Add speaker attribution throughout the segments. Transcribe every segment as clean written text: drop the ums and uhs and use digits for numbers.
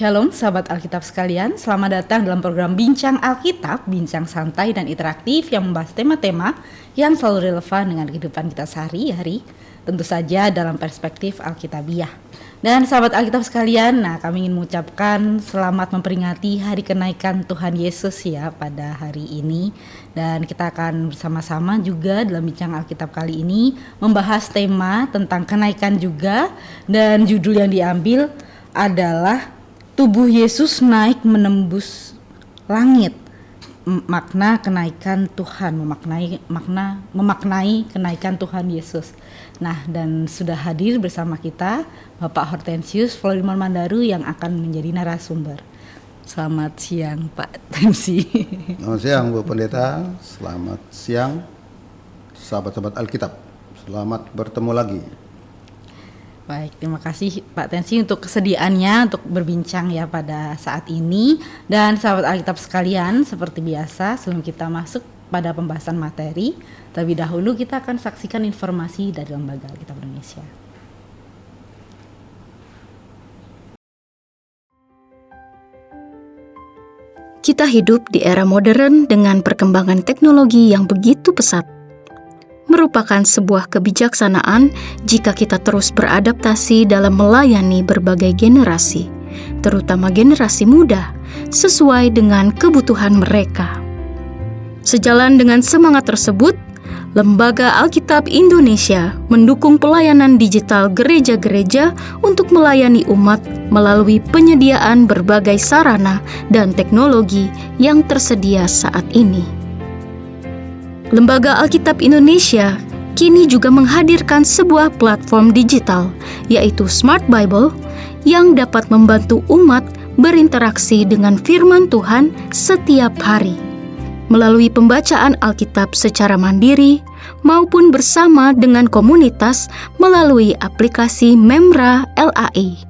Speaker 1: Shalom sahabat Alkitab sekalian, selamat datang dalam program Bincang Alkitab, bincang santai dan interaktif yang membahas tema-tema yang selalu relevan dengan kehidupan kita sehari-hari, tentu saja dalam perspektif Alkitabiah. Dan sahabat Alkitab sekalian, kami ingin mengucapkan selamat memperingati hari kenaikan Tuhan Yesus ya pada hari ini. Dan kita akan bersama-sama juga dalam Bincang Alkitab kali ini membahas tema tentang kenaikan juga, dan judul yang diambil adalah tubuh Yesus naik menembus langit. Makna kenaikan Tuhan, memaknai kenaikan Tuhan Yesus. Nah, dan sudah hadir bersama kita Bapak Hortensius Florimon Mandaru yang akan menjadi narasumber. Selamat siang Pak Tensi.
Speaker 2: Selamat siang Bu Pendeta, selamat siang sahabat-sahabat Alkitab. Selamat bertemu lagi.
Speaker 1: Baik, terima kasih Pak Tensi untuk kesediaannya untuk berbincang ya pada saat ini. Dan sahabat Alkitab sekalian, seperti biasa sebelum kita masuk pada pembahasan materi, terlebih dahulu kita akan saksikan informasi dari Lembaga Alkitab Indonesia.
Speaker 3: Kita hidup di era modern dengan perkembangan teknologi yang begitu pesat. Merupakan sebuah kebijaksanaan jika kita terus beradaptasi dalam melayani berbagai generasi, terutama generasi muda, sesuai dengan kebutuhan mereka. Sejalan dengan semangat tersebut, Lembaga Alkitab Indonesia mendukung pelayanan digital gereja-gereja untuk melayani umat melalui penyediaan berbagai sarana dan teknologi yang tersedia saat ini. Lembaga Alkitab Indonesia kini juga menghadirkan sebuah platform digital, yaitu Smart Bible, yang dapat membantu umat berinteraksi dengan firman Tuhan setiap hari, melalui pembacaan Alkitab secara mandiri maupun bersama dengan komunitas melalui aplikasi Memra LAI.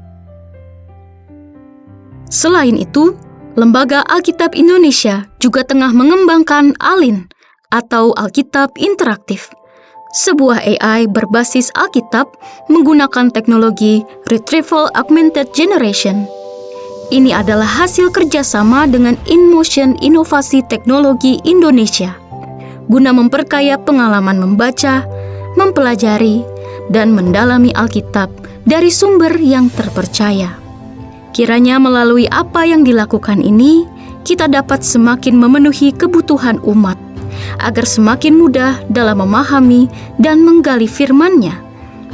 Speaker 3: Selain itu, Lembaga Alkitab Indonesia juga tengah mengembangkan ALIN, atau Alkitab Interaktif, sebuah AI berbasis Alkitab menggunakan teknologi Retrieval Augmented Generation. Ini adalah hasil kerjasama dengan InMotion Inovasi Teknologi Indonesia, guna memperkaya pengalaman membaca, mempelajari, dan mendalami Alkitab dari sumber yang terpercaya. Kiranya melalui apa yang dilakukan ini, kita dapat semakin memenuhi kebutuhan umat, agar semakin mudah dalam memahami dan menggali firman-Nya,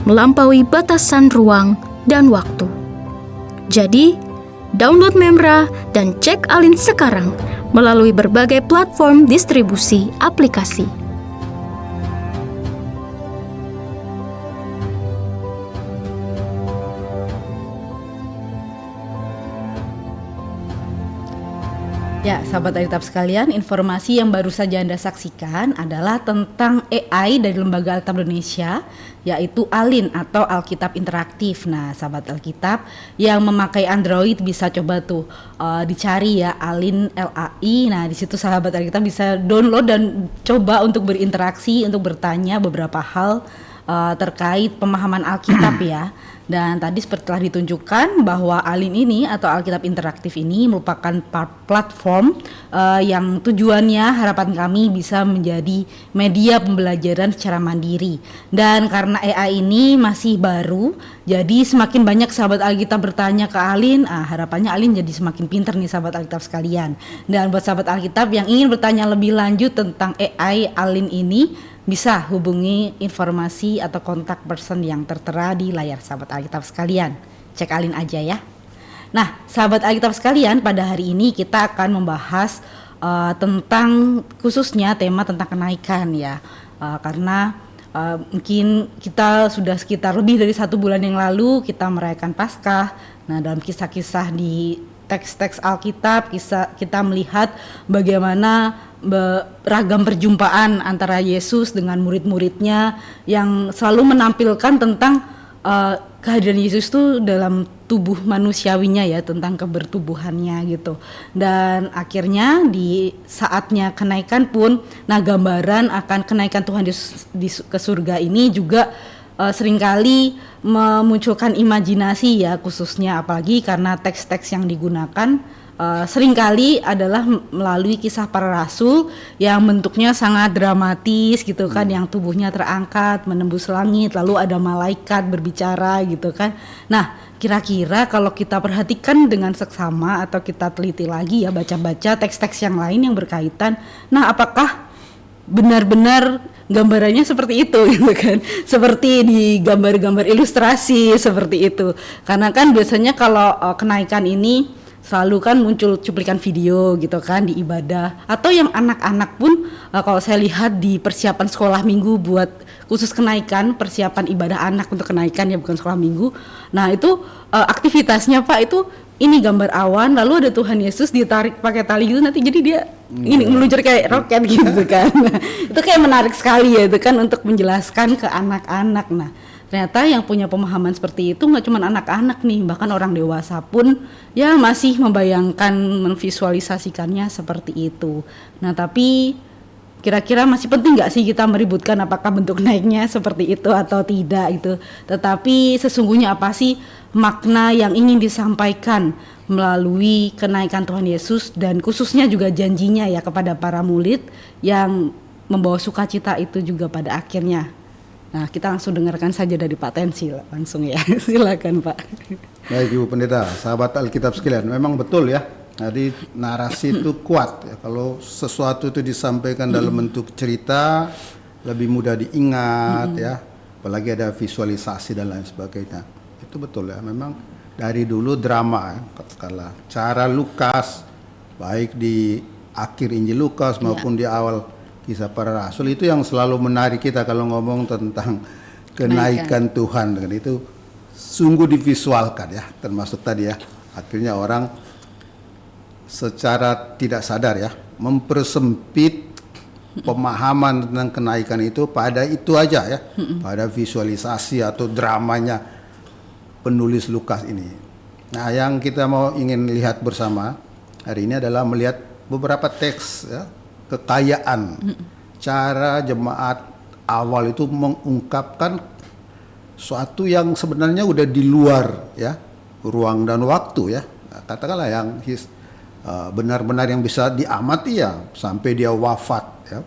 Speaker 3: melampaui batasan ruang dan waktu. Jadi, download Memra dan cek ALIN sekarang melalui berbagai platform distribusi aplikasi.
Speaker 1: Ya, sahabat Alkitab sekalian, informasi yang baru saja Anda saksikan adalah tentang AI dari Lembaga Alkitab Indonesia, yaitu ALIN atau Alkitab Interaktif. Nah, sahabat Alkitab yang memakai Android bisa coba tuh dicari ya ALIN LAI. Nah, di situ sahabat Alkitab bisa download dan coba untuk berinteraksi, untuk bertanya beberapa hal terkait pemahaman Alkitab ya. Dan tadi seperti telah ditunjukkan bahwa ALIN ini atau Alkitab Interaktif ini merupakan platform yang tujuannya harapan kami bisa menjadi media pembelajaran secara mandiri. Dan karena AI ini masih baru, jadi semakin banyak sahabat Alkitab bertanya ke ALIN, harapannya ALIN jadi semakin pintar nih sahabat Alkitab sekalian. Dan buat sahabat Alkitab yang ingin bertanya lebih lanjut tentang AI ALIN ini, bisa hubungi informasi atau kontak person yang tertera di layar sahabat Alkitab sekalian. Cek ALIN aja ya. Nah, sahabat Alkitab sekalian, pada hari ini kita akan membahas tentang khususnya tema tentang kenaikan ya. Karena mungkin kita sudah sekitar lebih dari 1 bulan yang lalu kita merayakan Paskah. Nah, dalam kisah-kisah di teks-teks Alkitab kita melihat bagaimana beragam perjumpaan antara Yesus dengan murid-muridnya yang selalu menampilkan tentang kehadiran Yesus itu dalam tubuh manusiawinya ya, tentang kebertubuhannya gitu. Dan akhirnya di saatnya kenaikan pun, nah gambaran akan kenaikan Tuhan Yesus ke surga ini juga seringkali memunculkan imajinasi ya, khususnya apalagi karena teks-teks yang digunakan seringkali adalah melalui kisah para rasul yang bentuknya sangat dramatis gitu kan, yang tubuhnya terangkat menembus langit, lalu ada malaikat berbicara gitu kan. Nah, kira-kira kalau kita perhatikan dengan seksama atau kita teliti lagi ya, baca-baca teks-teks yang lain yang berkaitan, nah apakah benar-benar gambarannya seperti itu gitu kan, seperti di gambar-gambar ilustrasi seperti itu. Karena kan biasanya kalau kenaikan ini selalu kan muncul cuplikan video gitu kan di ibadah, atau yang anak-anak pun kalau saya lihat di persiapan sekolah minggu buat khusus kenaikan, persiapan ibadah anak untuk kenaikan ya, bukan sekolah minggu. Nah itu aktivitasnya Pak itu ini gambar awan, lalu ada Tuhan Yesus ditarik pakai tali gitu, nanti jadi dia ini meluncur kayak roket gitu kan. Nah, itu kayak menarik sekali ya itu kan untuk menjelaskan ke anak-anak. Nah ternyata yang punya pemahaman seperti itu nggak cuma anak-anak nih, bahkan orang dewasa pun ya masih membayangkan, memvisualisasikannya seperti itu. Nah tapi kira-kira masih penting nggak sih kita meributkan apakah bentuk naiknya seperti itu atau tidak itu. Tetapi sesungguhnya apa sih makna yang ingin disampaikan melalui kenaikan Tuhan Yesus, dan khususnya juga janjinya ya kepada para murid yang membawa sukacita itu juga pada akhirnya. Nah, kita langsung dengarkan saja dari Pak Tensi langsung ya. Silakan Pak.
Speaker 2: Baik Ibu Pendeta, sahabat Alkitab sekalian, memang betul ya. Jadi narasi itu kuat ya. Kalau sesuatu itu disampaikan dalam bentuk cerita lebih mudah diingat ya. Apalagi ada visualisasi dan lain sebagainya. Itu betul ya. Memang dari dulu drama ya, katakanlah cara Lukas baik di akhir Injil Lukas maupun di awal Kisah Para Rasul itu yang selalu menarik kita kalau ngomong tentang kenaikan Tuhan. Dengan itu sungguh divisualkan ya, termasuk tadi ya, akhirnya orang secara tidak sadar ya mempersempit pemahaman tentang kenaikan itu pada itu aja ya, pada visualisasi atau dramanya penulis Lukas ini. Nah, yang kita mau ingin lihat bersama hari ini adalah melihat beberapa teks ya, kekayaan cara jemaat awal itu mengungkapkan suatu yang sebenarnya udah di luar ya ruang dan waktu ya. Nah, katakanlah yang benar-benar yang bisa diamati ya sampai dia wafat ya.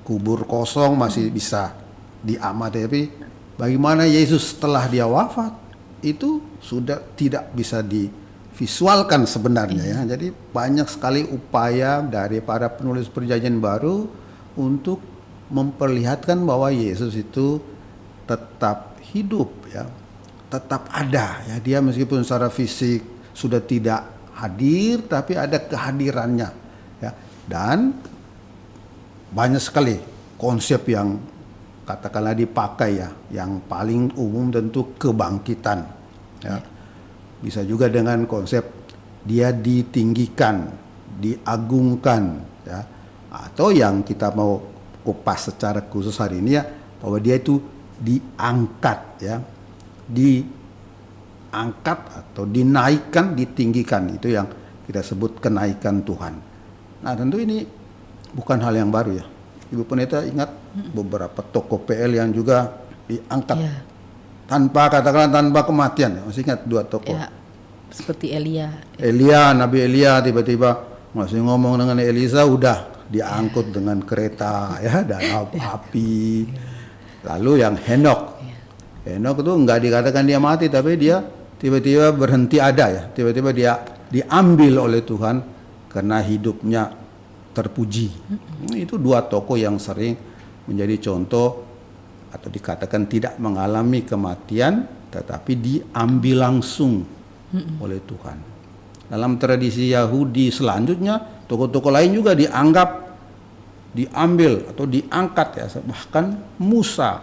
Speaker 2: Kubur kosong masih bisa diamati, tapi bagaimana Yesus setelah dia wafat itu sudah tidak bisa visualkan sebenarnya ya. Jadi banyak sekali upaya dari para penulis Perjanjian Baru untuk memperlihatkan bahwa Yesus itu tetap hidup ya, tetap ada ya. Dia meskipun secara fisik sudah tidak hadir, tapi ada kehadirannya ya. Dan banyak sekali konsep yang katakanlah dipakai ya. Yang paling umum tentu kebangkitan ya. Bisa juga dengan konsep dia ditinggikan, diagungkan ya. Atau yang kita mau kupas secara khusus hari ini ya, bahwa dia itu diangkat ya. Diangkat atau dinaikkan, ditinggikan, itu yang kita sebut kenaikan Tuhan. Nah, tentu ini bukan hal yang baru ya. Ibu Pendeta ingat beberapa tokoh PL yang juga diangkat tanpa katakanlah tanpa kematian. Masih ingat dua tokoh
Speaker 1: Ya, seperti Elia,
Speaker 2: Nabi Elia tiba-tiba masih ngomong dengan Elisa udah diangkut dengan kereta ya dan api. Lalu yang Henok itu nggak dikatakan dia mati, tapi dia tiba-tiba berhenti ada ya, tiba-tiba dia diambil oleh Tuhan karena hidupnya terpuji. Itu dua tokoh yang sering menjadi contoh atau dikatakan tidak mengalami kematian tetapi diambil langsung oleh Tuhan. Dalam tradisi Yahudi selanjutnya tokoh-tokoh lain juga diambil atau diangkat ya, bahkan Musa.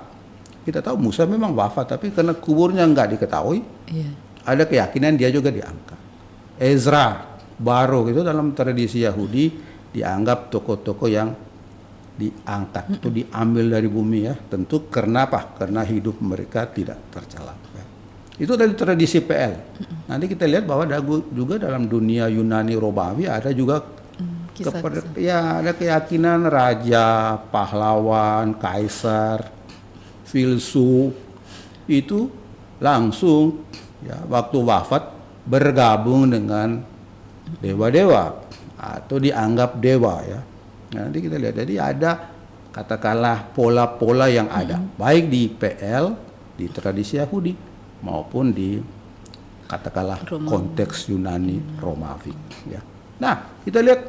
Speaker 2: Kita tahu Musa memang wafat, tapi karena kuburnya nggak diketahui, ada keyakinan dia juga diangkat. Ezra, Baruk itu dalam tradisi Yahudi dianggap tokoh-tokoh yang diangkat atau diambil dari bumi ya. Tentu karena apa? Karena hidup mereka tidak tercela. Itu dari tradisi PL. Nanti kita lihat bahwa juga dalam dunia Yunani Romawi ada juga ada keyakinan raja, pahlawan, kaisar, filsuf itu langsung ya waktu wafat bergabung dengan dewa-dewa atau dianggap dewa ya. Nah, nanti kita lihat, jadi ada katakanlah pola-pola yang ada baik di PL, di tradisi Yahudi maupun di katakanlah konteks Yunani Romawi ya. Nah, kita lihat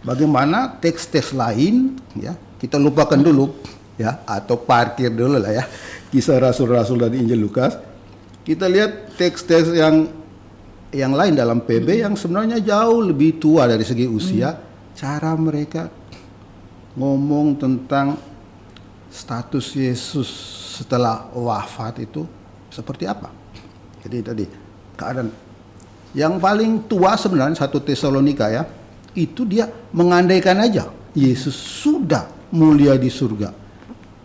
Speaker 2: bagaimana teks-teks lain ya, kita lupakan dulu ya, atau parkir dulu lah ya kisah rasul-rasul dari Injil Lukas. Kita lihat teks-teks yang lain dalam PB yang sebenarnya jauh lebih tua dari segi usia. Cara mereka ngomong tentang status Yesus setelah wafat itu seperti apa. Jadi tadi keadaan yang paling tua sebenarnya 1 Tesalonika ya, itu dia mengandaikan aja Yesus sudah mulia di surga,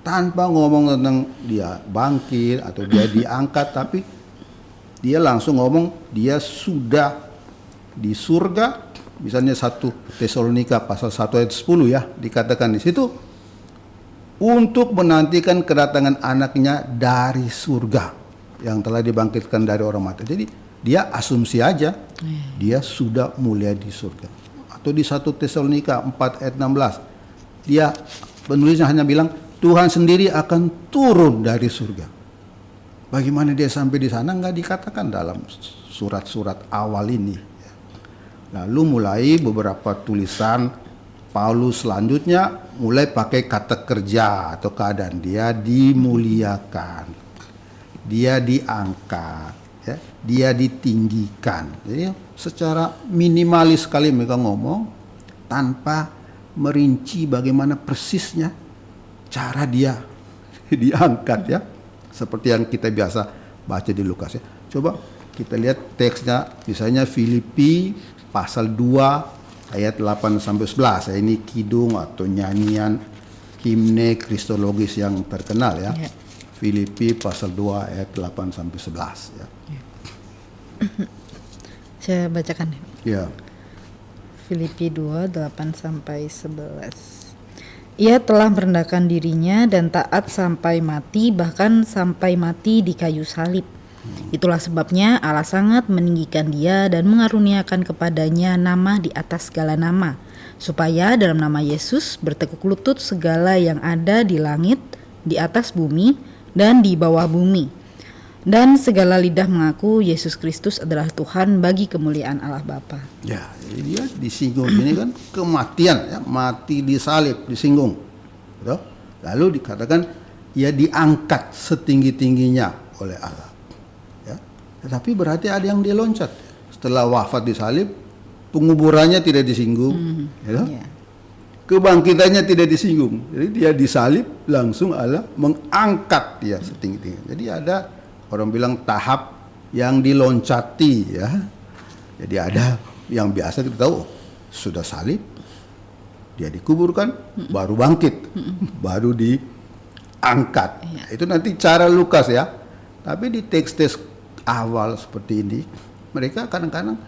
Speaker 2: tanpa ngomong tentang dia bangkit atau dia diangkat, tapi dia langsung ngomong dia sudah di surga. Misalnya 1 Tesalonika pasal 1 ayat 10 ya, dikatakan di situ untuk menantikan kedatangan anaknya dari surga yang telah dibangkitkan dari orang mati. Jadi dia asumsi aja dia sudah mulia di surga. Atau di 1 Tesalonika 4 ayat 16 dia penulisnya hanya bilang Tuhan sendiri akan turun dari surga. Bagaimana dia sampai di sana nggak dikatakan dalam surat-surat awal ini. Lalu mulai beberapa tulisan Paulus selanjutnya mulai pakai kata kerja atau keadaan. Dia dimuliakan, dia diangkat, ya, dia ditinggikan. Jadi secara minimalis sekali mereka ngomong tanpa merinci bagaimana persisnya cara dia diangkat ya. Seperti yang kita biasa baca di Lukas ya. Coba kita lihat teksnya, misalnya Filipi pasal 2 ayat 8 sampai 11. Ini kidung atau nyanyian himne kristologis yang terkenal ya. Filipi pasal 2 ayat 8 sampai 11 ya.
Speaker 1: Saya bacakan ya.
Speaker 2: Ya.
Speaker 1: Filipi 2 8 sampai 11. Ia telah merendahkan dirinya dan taat sampai mati, bahkan sampai mati di kayu salib. Itulah sebabnya Allah sangat meninggikan dia dan mengaruniakan kepadanya nama di atas segala nama, supaya dalam nama Yesus bertekuk lutut segala yang ada di langit, di atas bumi, dan di bawah bumi. Dan segala lidah mengaku Yesus Kristus adalah Tuhan bagi kemuliaan Allah Bapa.
Speaker 2: Ya, jadi dia disinggung ini kan kematian ya, mati di salib, disinggung. Betul? Lalu dikatakan ia diangkat setinggi-tingginya oleh Allah. Ya. Tetapi berarti ada yang dia loncat. Setelah wafat di salib, penguburannya tidak disinggung, ya. Kebangkitannya tidak disinggung. Jadi dia disalib, langsung Allah mengangkat dia setinggi-tingginya. Jadi ada orang bilang tahap yang diloncati ya. Jadi ada yang biasa kita tahu sudah salib, dia dikuburkan, baru bangkit, baru diangkat. Itu nanti cara Lukas ya. Tapi di teks-teks awal seperti ini, mereka kadang-kadang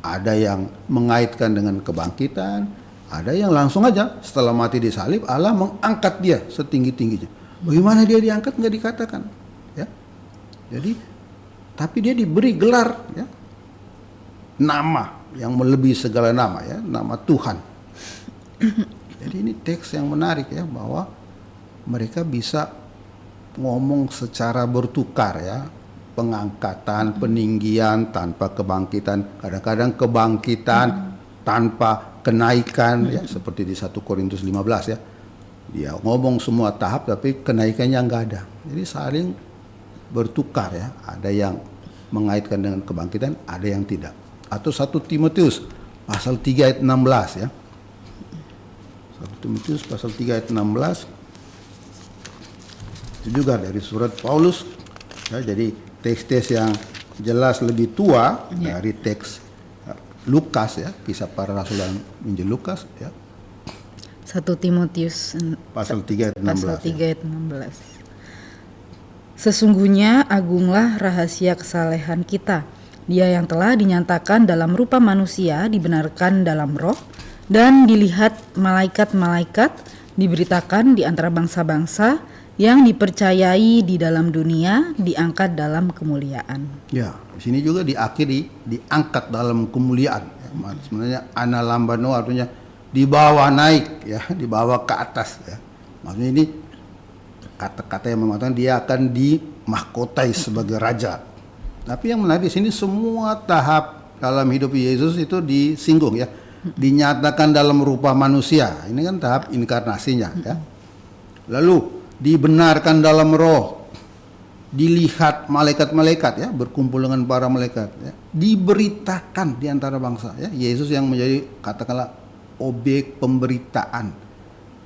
Speaker 2: ada yang mengaitkan dengan kebangkitan, ada yang langsung aja setelah mati di salib Allah mengangkat dia setinggi-tingginya. Bagaimana dia diangkat nggak dikatakan, ya. Jadi, tapi dia diberi gelar, ya, nama yang melebihi segala nama, ya, nama Tuhan. Jadi ini teks yang menarik ya, bahwa mereka bisa ngomong secara bertukar ya, pengangkatan, peninggian tanpa kebangkitan, kadang-kadang kebangkitan tanpa kenaikan, ya, seperti di 1 Korintus 15 ya. Dia ngomong semua tahap tapi kenaikannya nggak ada. Jadi saling bertukar ya, ada yang mengaitkan dengan kebangkitan, ada yang tidak. Atau 1 Timotius pasal 3 ayat 16 ya. 1 Timotius pasal 3 ayat 16 itu juga dari surat Paulus ya, jadi teks-teks yang jelas lebih tua dari teks Lukas ya, kisah para rasul dan Injil Lukas ya.
Speaker 1: 1 Timotius
Speaker 2: pasal 3 ayat 16.
Speaker 1: Pasal 3 ayat 16. Sesungguhnya agunglah rahasia kesalehan kita. Dia yang telah dinyatakan dalam rupa manusia, dibenarkan dalam roh, dan dilihat malaikat-malaikat, diberitakan di antara bangsa-bangsa, yang dipercayai di dalam dunia diangkat dalam kemuliaan.
Speaker 2: Ya, di sini juga diakhiri diangkat dalam kemuliaan. Ya, sebenarnya analambano artinya dibawa naik, ya, dibawa ke atas. Ya. Maksudnya ini kata-kata yang mengatakan dia akan dimahkotai sebagai raja. Tapi yang menarik di sini semua tahap dalam hidup Yesus itu disinggung, ya, dinyatakan dalam rupa manusia. Ini kan tahap inkarnasinya, ya. Lalu dibenarkan dalam roh, dilihat malaikat-malaikat, ya, berkumpul dengan para malaikat, ya, diberitakan di antara bangsa, ya, Yesus yang menjadi katakanlah objek pemberitaan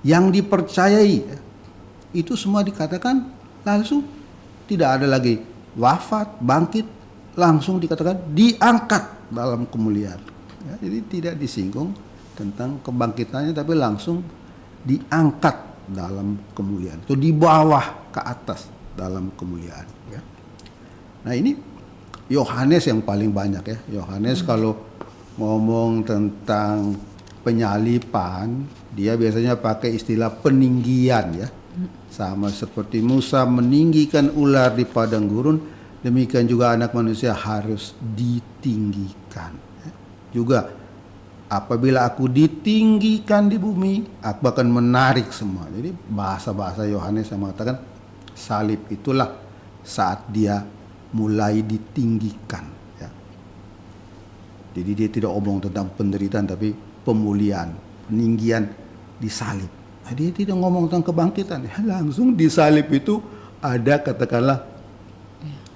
Speaker 2: yang dipercayai, ya, itu semua dikatakan langsung tidak ada lagi wafat, bangkit, langsung dikatakan diangkat dalam kemuliaan, ya, jadi tidak disinggung tentang kebangkitannya tapi langsung diangkat dalam kemuliaan, itu di bawah ke atas dalam kemuliaan, ya. Nah ini Yohanes yang paling banyak, ya. Yohanes kalau ngomong tentang penyalipan dia biasanya pakai istilah peninggian, ya, sama seperti Musa meninggikan ular di padang gurun, demikian juga anak manusia harus ditinggikan, ya. Juga apabila aku ditinggikan di bumi, aku akan menarik semua. Jadi bahasa-bahasa Yohanes yang mengatakan salib itulah saat dia mulai ditinggikan, ya. Jadi dia tidak omong tentang penderitaan tapi pemulihan, peninggian di salib. Nah, dia tidak ngomong tentang kebangkitan, ya. Langsung di salib itu ada katakanlah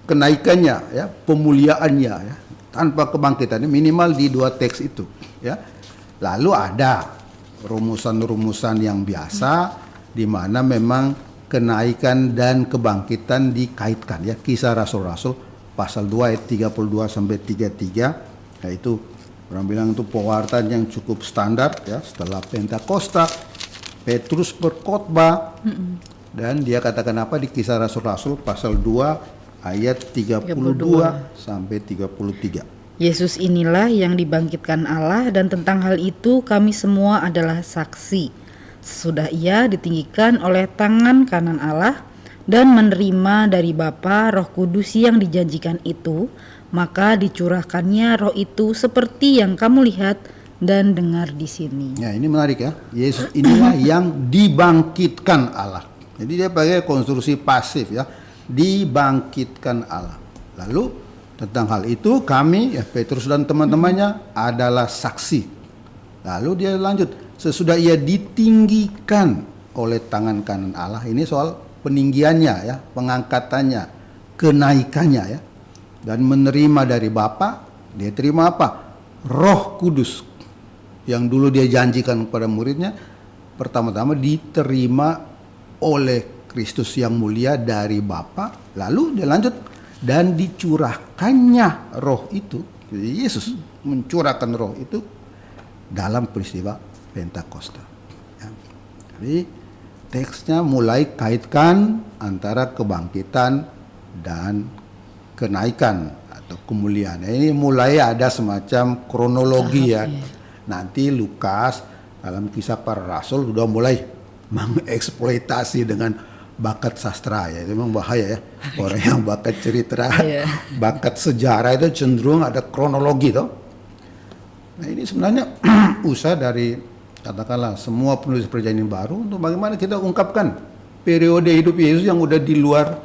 Speaker 2: kenaikannya, ya, pemuliaannya, ya, tanpa kebangkitan, minimal di dua teks itu, ya. Lalu ada rumusan-rumusan yang biasa di mana memang kenaikan dan kebangkitan dikaitkan, ya. Kisah Rasul-Rasul pasal 2 ayat 32 sampai 33, yaitu orang bilang itu pewartaan yang cukup standar, ya, setelah Pentakosta Petrus berkhotbah dan dia katakan apa di Kisah Rasul-Rasul pasal 2 ayat 32 sampai 33.
Speaker 1: Yesus inilah yang dibangkitkan Allah, dan tentang hal itu kami semua adalah saksi. Sesudah ia ditinggikan oleh tangan kanan Allah dan menerima dari Bapa Roh Kudus yang dijanjikan itu, maka dicurahkannya Roh itu seperti yang kamu lihat dan dengar di sini.
Speaker 2: Ya, ini menarik, ya. Yesus inilah yang dibangkitkan Allah. Jadi dia pakai konstruksi pasif, ya. Dibangkitkan Allah. Lalu tentang hal itu kami, ya, Petrus dan teman-temannya adalah saksi. Lalu dia lanjut, sesudah ia ditinggikan oleh tangan kanan Allah, ini soal peninggiannya, ya, pengangkatannya, kenaikannya, ya, dan menerima dari Bapa, dia terima apa? Roh Kudus yang dulu dia janjikan kepada muridnya, pertama-tama diterima oleh Kristus yang mulia dari Bapa, lalu dia lanjut dan dicurahkannya roh itu. Jadi Yesus mencurahkan roh itu dalam peristiwa Pentakosta, ya. Jadi teksnya mulai kaitkan antara kebangkitan dan kenaikan atau kemuliaan. Ini mulai ada semacam kronologi, ya. Nanti Lukas dalam Kisah Para Rasul sudah mulai mengeksploitasi dengan bakat sastra, ya. Itu memang bahaya, ya, orang yang bakat cerita, bakat sejarah itu cenderung ada kronologi, toh. Nah ini sebenarnya usaha dari katakanlah semua penulis perjanjian baru untuk bagaimana kita ungkapkan periode hidup Yesus yang udah di luar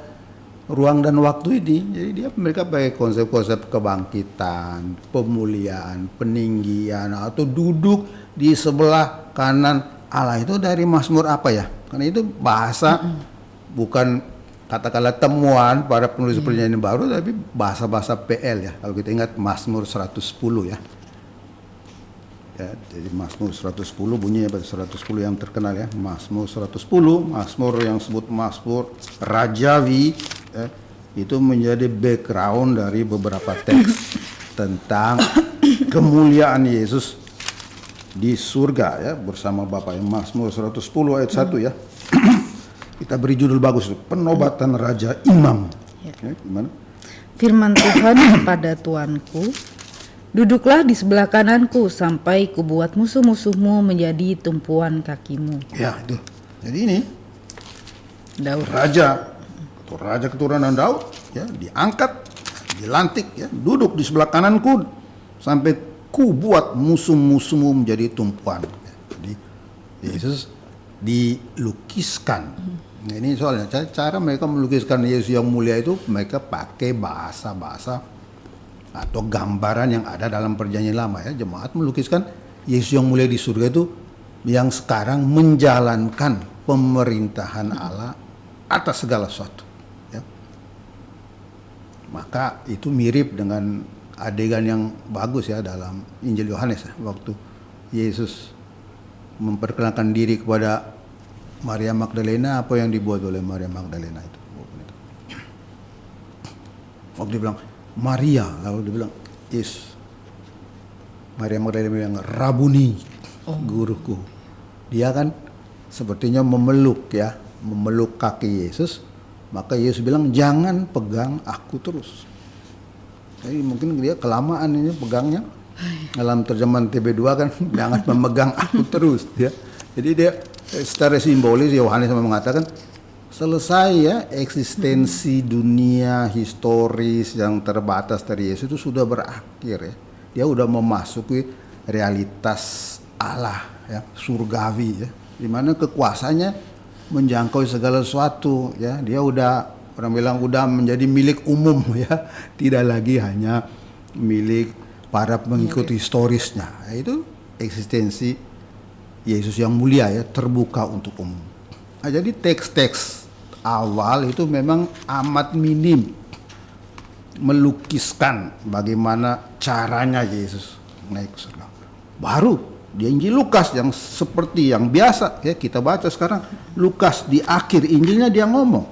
Speaker 2: ruang dan waktu ini. Jadi mereka pakai konsep-konsep kebangkitan, pemuliaan, peninggian, atau duduk di sebelah kanan Allah itu dari Mazmur apa, ya? Karena itu bahasa bukan katakanlah temuan para penulis perjanjian baru, tapi bahasa-bahasa PL, ya. Kalau kita ingat Mazmur 110, ya. Ya, jadi Mazmur 110 bunyinya 110 yang terkenal, ya. Mazmur 110, Mazmur yang disebut Mazmur Rajawi, ya, itu menjadi background dari beberapa teks tentang kemuliaan Yesus di surga, ya, bersama Bapa. Mazmur 110 ayat 1, ya. Kita beri judul bagus, penobatan Raja Imam. Ya, gimana?
Speaker 1: Firman Tuhan kepada Tuanku, duduklah di sebelah kananku sampai kubuat musuh-musuhmu menjadi tumpuan kakimu.
Speaker 2: Ya, itu. Jadi ini
Speaker 1: Daud.
Speaker 2: raja keturunan Daud, ya, diangkat, dilantik, ya, duduk di sebelah kananku sampai ku buat musuh-musuhmu menjadi tumpuan. Ya, jadi Yesus dilukiskan. Nah, ini soalnya cara mereka melukiskan Yesus yang mulia itu, mereka pakai bahasa-bahasa atau gambaran yang ada dalam perjanjian lama, ya. Jemaat melukiskan Yesus yang mulia di surga itu yang sekarang menjalankan pemerintahan Allah atas segala sesuatu, ya. Maka itu mirip dengan adegan yang bagus, ya, dalam Injil Yohanes, ya, waktu Yesus memperkenalkan diri kepada Maria Magdalena, apa yang dibuat oleh Maria Magdalena itu. Waktu dia bilang Maria, lalu dia bilang Yes. Maria Magdalena bilang Rabuni, guruku. Dia kan sepertinya memeluk, ya, memeluk kaki Yesus. Maka Yesus bilang jangan pegang aku terus. Jadi mungkin dia kelamaan ini pegangnya. Dalam terjemahan TB2 kan jangan memegang aku terus, ya. Jadi dia secara simbolis Yohanes mengatakan selesai, ya, eksistensi dunia historis yang terbatas dari Yesus itu sudah berakhir, ya. Dia udah memasuki realitas Allah, ya, surgawi, ya, di mana kekuasaannya menjangkau segala sesuatu, ya. Dia udah, orang bilang udah menjadi milik umum, ya, tidak lagi hanya milik para pengikut historisnya. Itu eksistensi Yesus yang mulia, ya, terbuka untuk umum. Nah, jadi teks-teks awal itu memang amat minim melukiskan bagaimana caranya Yesus naik ke surga. Baru di Injil Lukas yang seperti yang biasa, ya, kita baca sekarang, Lukas di akhir Injilnya dia ngomong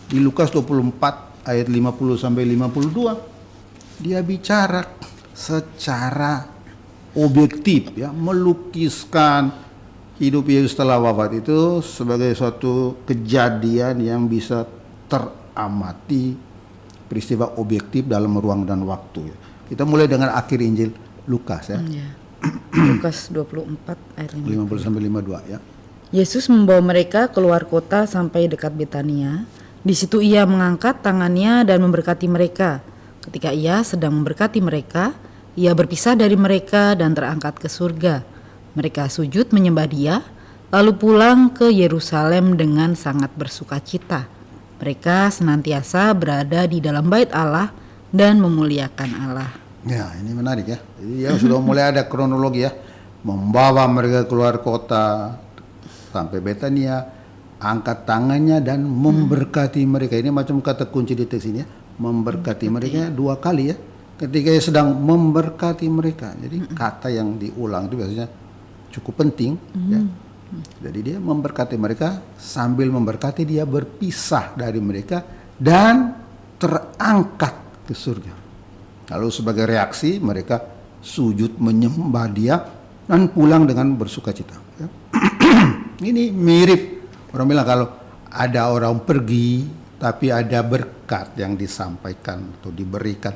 Speaker 2: di Lukas 24 ayat 50 sampai 52 dia bicara secara objektif, ya, melukiskan hidup Yesus setelah wafat itu sebagai suatu kejadian yang bisa teramati, peristiwa objektif dalam ruang dan waktu, ya. Kita mulai dengan akhir Injil Lukas, ya.
Speaker 1: Lukas 24 ayat
Speaker 2: 50 sampai 52, ya.
Speaker 1: Yesus membawa mereka keluar kota sampai dekat Betania. Di situ ia mengangkat tangannya dan memberkati mereka. Ketika ia sedang memberkati mereka, ia berpisah dari mereka dan terangkat ke surga. Mereka sujud menyembah dia, lalu pulang ke Yerusalem dengan sangat bersukacita. Mereka senantiasa berada di dalam bait Allah dan memuliakan Allah.
Speaker 2: Ya, ini menarik, ya. Jadi ya sudah mulai ada kronologi, ya. Membawa mereka keluar kota sampai Betania, angkat tangannya dan memberkati mereka. Ini macam kata kunci di teks ini, ya. Memberkati mereka 2 kali, ya. Ketika ia sedang memberkati mereka. Jadi kata yang diulang itu biasanya cukup penting, ya. Jadi dia memberkati mereka, sambil memberkati dia berpisah dari mereka dan terangkat ke surga. Lalu sebagai reaksi mereka sujud menyembah dia dan pulang dengan bersukacita, ya. Ini mirip, orang bilang kalau ada orang pergi tapi ada berkat yang disampaikan atau diberikan,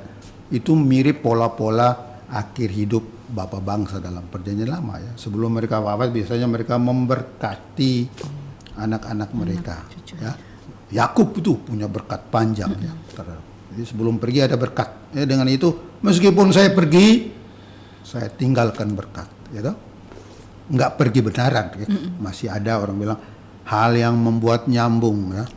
Speaker 2: itu mirip pola-pola akhir hidup Bapak bangsa dalam perjanjian lama, ya. Sebelum mereka wafat biasanya mereka memberkati anak-anak mereka, ya. Yakub itu punya berkat panjang, ya. Jadi sebelum pergi ada berkat, ya. Dengan itu meskipun saya pergi, saya tinggalkan berkat, ya, nggak pergi benaran, ya. Masih ada orang bilang hal yang membuat nyambung, ya.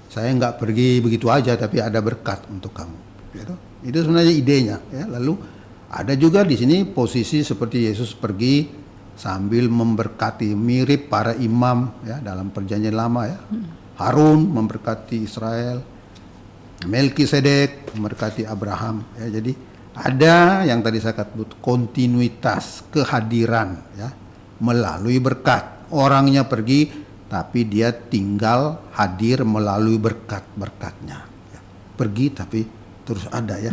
Speaker 2: Saya nggak pergi begitu aja tapi ada berkat untuk kamu, ya. Itu sebenarnya idenya, ya. Lalu ada juga di sini posisi seperti Yesus pergi sambil memberkati, mirip para imam, ya, dalam perjanjian lama, ya. Harun memberkati Israel, Melkisedek memberkati Abraham, ya. Jadi ada yang tadi saya katakan kontinuitas kehadiran, ya, melalui berkat. Orangnya pergi tapi dia tinggal hadir melalui berkat-berkatnya, ya. Pergi tapi terus ada, ya.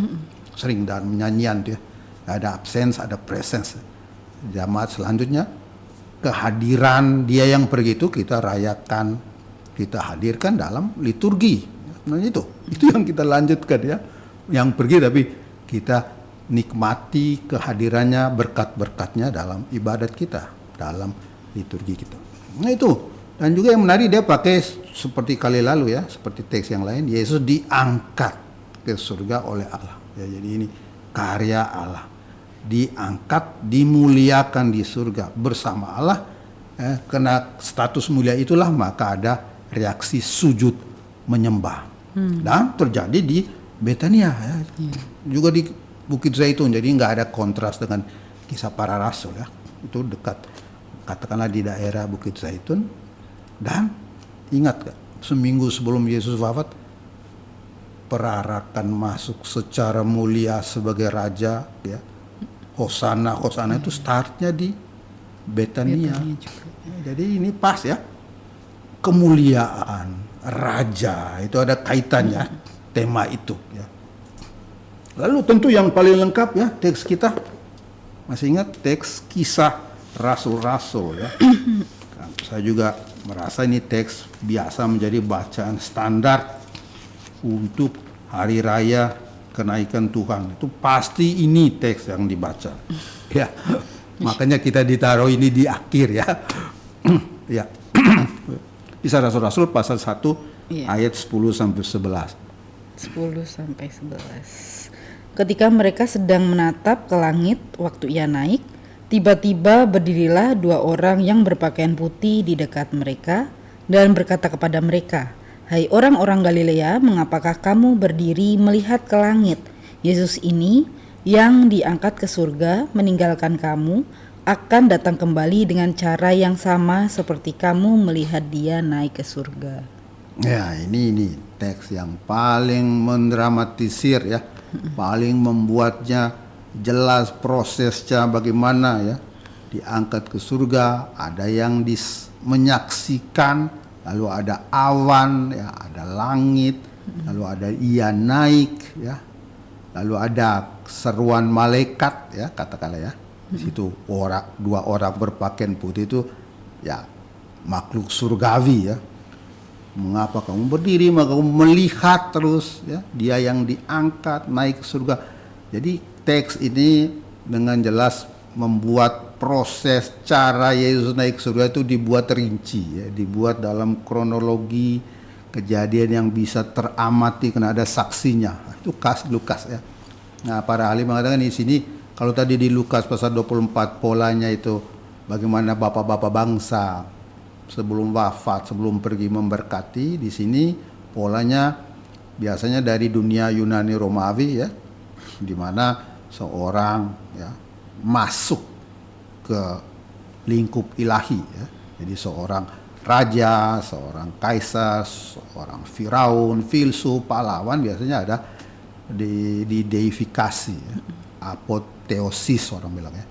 Speaker 2: Sering dalam nyanyian tuh, ya. Ada absence, ada presence. Jamaat selanjutnya kehadiran dia yang pergi itu kita rayakan, kita hadirkan dalam liturgi. Nah itu yang kita lanjutkan, ya. Yang pergi tapi kita nikmati kehadirannya, berkat-berkatnya dalam ibadat kita, dalam liturgi kita. Nah itu Dan juga yang menarik dia pakai seperti kali lalu ya, seperti teks yang lain, Yesus diangkat ke surga oleh Allah. Ya, jadi ini karya Allah. Diangkat, dimuliakan di surga bersama Allah. Karena status mulia itulah maka ada reaksi sujud menyembah. Dan terjadi di Betania ya. Juga di Bukit Zaitun. Jadi nggak ada kontras dengan kisah para rasul ya. Itu dekat, katakanlah di daerah Bukit Zaitun. Dan ingat gak, seminggu sebelum Yesus wafat, perarakan masuk secara mulia sebagai raja ya. Hosana itu startnya di Betania. Jadi ini pas ya, kemuliaan raja itu ada kaitannya tema itu ya. Lalu tentu yang paling lengkap ya teks kita, masih ingat teks Kisah Rasul-Rasul ya. Saya juga merasa ini teks biasa menjadi bacaan standar untuk hari raya kenaikan Tuhan. Itu pasti ini teks yang dibaca ya. Makanya kita ditaruh ini di akhir ya. Ya. Kisah Rasul-Rasul pasal 1 ayat 10 sampai 11.
Speaker 1: 10 sampai 11. Ketika mereka sedang menatap ke langit waktu ia naik, tiba-tiba berdirilah 2 orang yang berpakaian putih di dekat mereka dan berkata kepada mereka, "Hai orang-orang Galilea, mengapakah kamu berdiri melihat ke langit? Yesus ini yang diangkat ke surga meninggalkan kamu akan datang kembali dengan cara yang sama seperti kamu melihat dia naik ke surga."
Speaker 2: Ya, ini teks yang paling mendramatisir ya, paling membuatnya jelas prosesnya bagaimana ya, diangkat ke surga, ada yang menyaksikan, lalu ada awan ya, ada langit, lalu ada ia naik ya, lalu ada seruan malaikat ya, katakanlah ya. Di situ 2 orang berpakaian putih itu ya makhluk surgawi ya. Mengapa kamu berdiri, maka kamu melihat terus ya, dia yang diangkat naik ke surga. Jadi teks ini dengan jelas membuat proses cara Yesus naik ke surga itu dibuat rinci ya, dibuat dalam kronologi kejadian yang bisa teramati karena ada saksinya. Itu Lukas ya. Nah, para ahli mengatakan di sini, kalau tadi di Lukas pasal 24 polanya itu bagaimana bapak-bapak bangsa sebelum wafat, sebelum pergi memberkati, di sini polanya biasanya dari dunia Yunani Romawi ya, di mana seorang ya masuk ke lingkup ilahi ya. Jadi seorang raja, seorang kaisar, seorang Firaun, filsuf, pahlawan biasanya ada dideifikasi ya. Apoteosis orang bilang ya.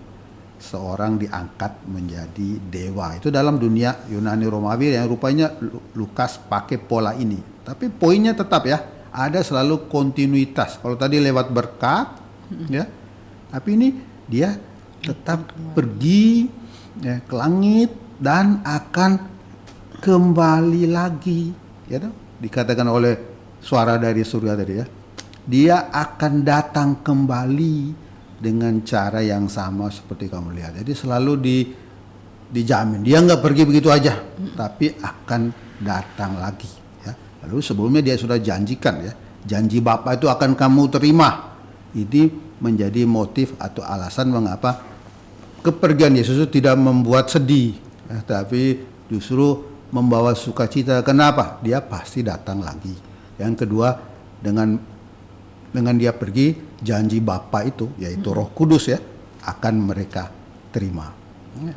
Speaker 2: Seorang diangkat menjadi dewa. Itu dalam dunia Yunani Romawi yang rupanya Lukas pakai pola ini. Tapi poinnya tetap ya, ada selalu kontinuitas. Kalau tadi lewat berkat ya, tapi ini dia tetap pergi ya, ke langit dan akan kembali lagi ya, dikatakan oleh suara dari surga tadi ya. Dia akan datang kembali dengan cara yang sama seperti kamu lihat. Jadi selalu dijamin. Dia nggak pergi begitu aja, tapi akan datang lagi. Ya. Lalu sebelumnya dia sudah janjikan ya, janji Bapa itu akan kamu terima. Ini menjadi motif atau alasan mengapa kepergian Yesus itu tidak membuat sedih, ya, tapi justru membawa sukacita. Kenapa? Dia pasti datang lagi. Yang kedua, dengan dia pergi, janji Bapa itu yaitu Roh Kudus ya akan mereka terima.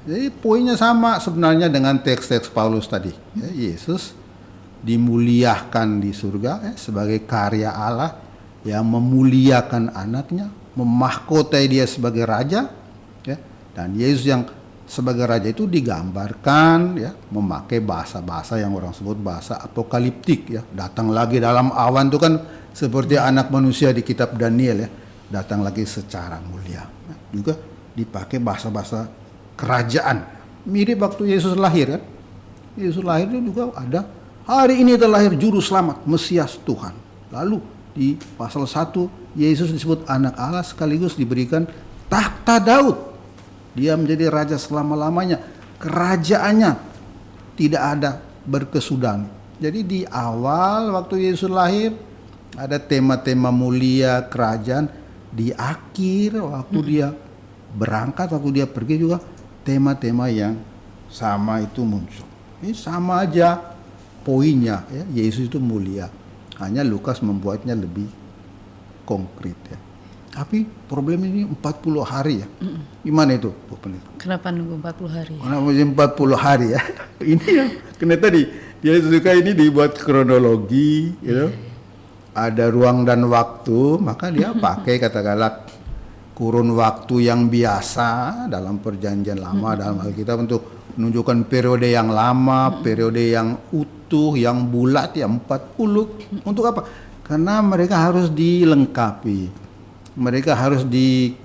Speaker 2: Jadi poinnya sama sebenarnya dengan teks-teks Paulus tadi. Ya, Yesus dimuliakan di surga ya, sebagai karya Allah yang memuliakan anaknya, memahkotai dia sebagai raja ya. Dan Yesus yang sebagai raja itu digambarkan ya memakai bahasa-bahasa yang orang sebut bahasa apokaliptik ya. Datang lagi dalam awan itu kan seperti anak manusia di kitab Daniel ya, datang lagi secara mulia. Juga dipakai bahasa-bahasa kerajaan. Mirip waktu Yesus lahir kan. Yesus lahir itu juga ada, hari ini terlahir juru selamat, Mesias Tuhan. Lalu di pasal 1 Yesus disebut anak Allah sekaligus diberikan tahta Daud. Dia menjadi raja selama-lamanya. Kerajaannya tidak ada berkesudahan. Jadi di awal waktu Yesus lahir ada tema-tema mulia kerajaan, di akhir waktu dia berangkat, waktu dia pergi juga tema-tema yang sama itu muncul. Ini sama aja poinnya ya, Yesus itu mulia. Hanya Lukas membuatnya lebih konkret ya. Tapi problem ini 40 hari ya. Gimana itu, Bu Pendeta?
Speaker 1: Kenapa nunggu 40 hari?
Speaker 2: Kenapa 40 hari ya? Ini yang kena tadi. Dia suka ini dibuat kronologi, gitu. Ada ruang dan waktu, maka dia pakai katakanlah kurun waktu yang biasa dalam perjanjian lama dalam Alkitab untuk menunjukkan periode yang lama, periode yang utuh, yang bulat ya 40. Untuk apa? Karena mereka harus dilengkapi. Mereka harus di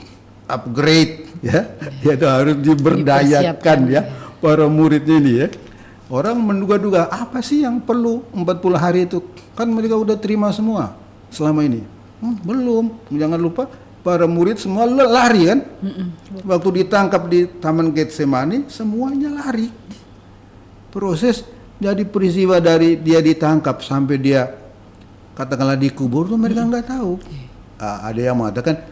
Speaker 2: upgrade ya. Yaitu harus diberdayakan ya para muridnya ini ya. Orang menduga-duga apa sih yang perlu 40 hari itu? Kan mereka udah terima semua selama ini. Belum. Jangan lupa para murid semua lari kan? Waktu ditangkap di Taman Getsemani semuanya lari. Proses jadi peristiwa dari dia ditangkap sampai dia katakanlah dikubur tuh mereka nggak tahu. Ada yang mengatakan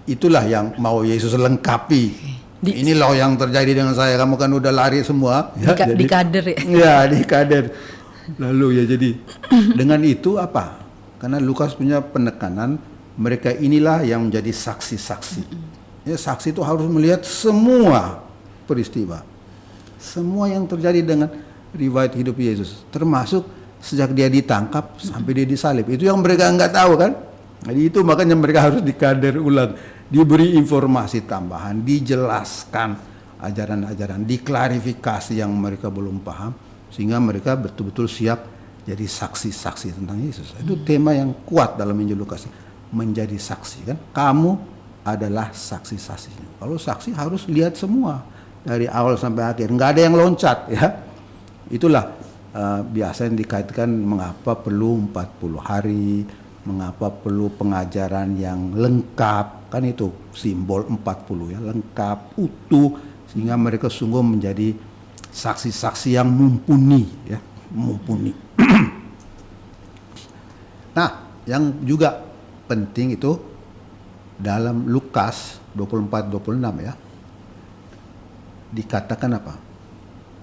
Speaker 2: itulah yang mau Yesus lengkapi. Ini loh yang terjadi dengan saya, kamu kan udah lari semua ya,
Speaker 1: Di kader ya.
Speaker 2: Ya di kader. Lalu ya jadi dengan itu apa? Karena Lukas punya penekanan mereka inilah yang menjadi saksi-saksi. Ya, saksi itu harus melihat semua peristiwa, semua yang terjadi dengan riwayat hidup Yesus, termasuk sejak dia ditangkap sampai dia disalib. Itu yang mereka nggak tahu kan? Jadi itu makanya mereka harus dikader ulang, diberi informasi tambahan, dijelaskan ajaran-ajaran, diklarifikasi yang mereka belum paham, sehingga mereka betul-betul siap jadi saksi-saksi tentang Yesus. Itu tema yang kuat dalam Injil Lukas, menjadi saksi kan. Kamu adalah saksi-saksinya. Kalau saksi harus lihat semua dari awal sampai akhir, nggak ada yang loncat ya. Itulah biasanya dikaitkan mengapa perlu 40 hari, mengapa perlu pengajaran yang lengkap, kan itu simbol 40 ya, lengkap, utuh, sehingga mereka sungguh menjadi saksi-saksi yang mumpuni ya, mumpuni. Nah, yang juga penting itu dalam Lukas 24-26 ya, dikatakan apa?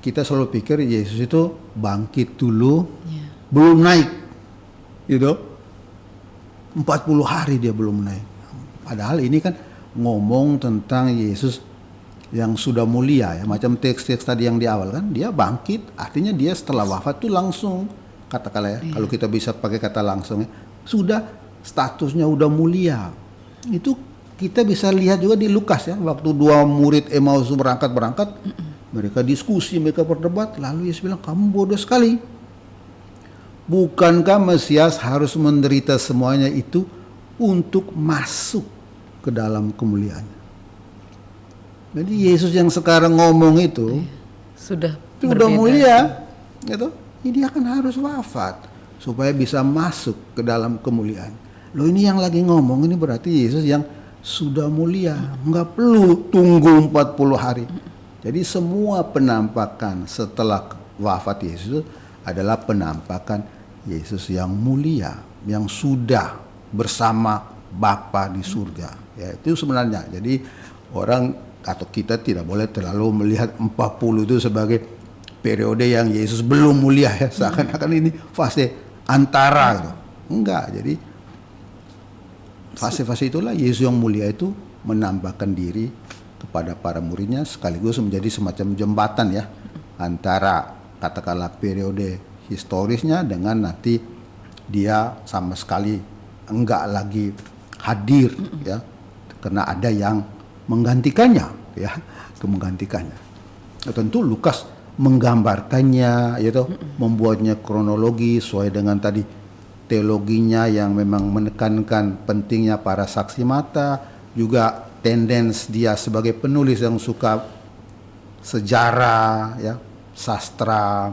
Speaker 2: Kita selalu pikir Yesus itu bangkit dulu, belum naik, gitu. 40 hari dia belum naik. Padahal ini kan ngomong tentang Yesus yang sudah mulia ya, macam teks-teks tadi yang di awal kan, dia bangkit, artinya dia setelah wafat tuh langsung katakanlah ya, kalau kita bisa pakai kata langsung ya, sudah statusnya udah mulia. Itu kita bisa lihat juga di Lukas ya, waktu dua murid Emmaus berangkat, mereka diskusi, mereka berdebat, lalu Yesus bilang, kamu bodoh sekali. Bukankah Mesias harus menderita semuanya itu untuk masuk ke dalam kemuliaannya? Jadi Yesus yang sekarang ngomong itu
Speaker 1: sudah
Speaker 2: mulia, gitu. Ini akan harus wafat supaya bisa masuk ke dalam kemuliaan. Loh ini yang lagi ngomong ini berarti Yesus yang sudah mulia, nggak perlu tunggu 40 hari. Jadi semua penampakan setelah wafat Yesus adalah penampakan Yesus yang mulia, yang sudah bersama Bapa di surga. Ya, itu sebenarnya. Jadi orang atau kita tidak boleh terlalu melihat 40 itu sebagai periode yang Yesus belum mulia ya. Seakan-akan ini fase antara gitu. Enggak. Jadi fase-fase itulah Yesus yang mulia itu menambahkan diri kepada para muridnya sekaligus menjadi semacam jembatan ya antara katakanlah periode historisnya dengan nanti dia sama sekali enggak lagi hadir ya, karena ada yang menggantikannya ya, menggantikannya. Tentu Lukas menggambarkannya yaitu membuatnya kronologi sesuai dengan tadi teologinya yang memang menekankan pentingnya para saksi mata, juga tendens dia sebagai penulis yang suka sejarah ya, sastra,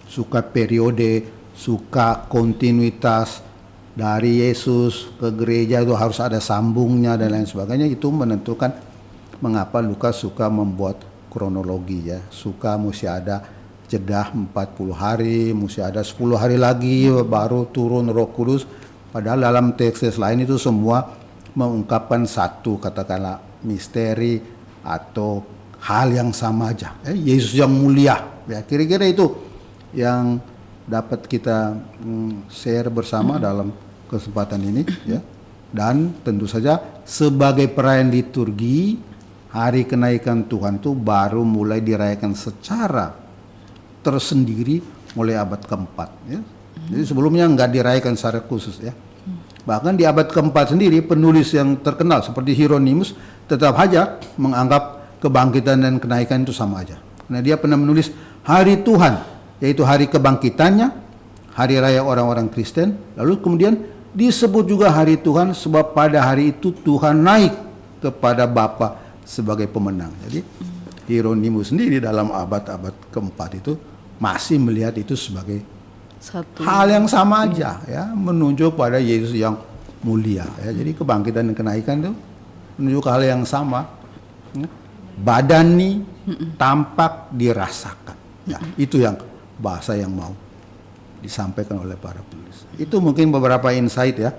Speaker 2: suka periode, suka kontinuitas dari Yesus ke gereja itu harus ada sambungnya dan lain sebagainya. Itu menentukan mengapa Lukas suka membuat kronologi ya, suka mesti ada jeda 40 hari, mesti ada 10 hari lagi baru turun Roh Kudus. Padahal dalam teks lain itu semua mengungkapkan satu, katakanlah misteri atau hal yang sama aja. Yesus yang mulia. Ya, kira-kira itu yang dapat kita share bersama dalam kesempatan ini, ya. Dan tentu saja sebagai perayaan liturgi, hari kenaikan Tuhan itu baru mulai dirayakan secara tersendiri mulai abad keempat, ya. Jadi sebelumnya nggak dirayakan secara khusus, ya. Bahkan di abad keempat sendiri penulis yang terkenal seperti Hieronymus tetap saja menganggap kebangkitan dan kenaikan itu sama aja. Nah, dia pernah menulis hari Tuhan, yaitu hari kebangkitannya, hari raya orang-orang Kristen. Lalu kemudian disebut juga hari Tuhan sebab pada hari itu Tuhan naik kepada Bapa sebagai pemenang. Jadi Hieronymus sendiri dalam abad-abad keempat itu masih melihat itu sebagai
Speaker 1: Satu.
Speaker 2: hal yang sama aja, ya, menunjuk pada Yesus yang mulia, ya. Jadi kebangkitan dan kenaikan itu menunjuk hal yang sama, ya. Badani tampak dirasakan, ya. Itu yang bahasa yang mau disampaikan oleh para penulis. Itu mungkin beberapa insight, ya,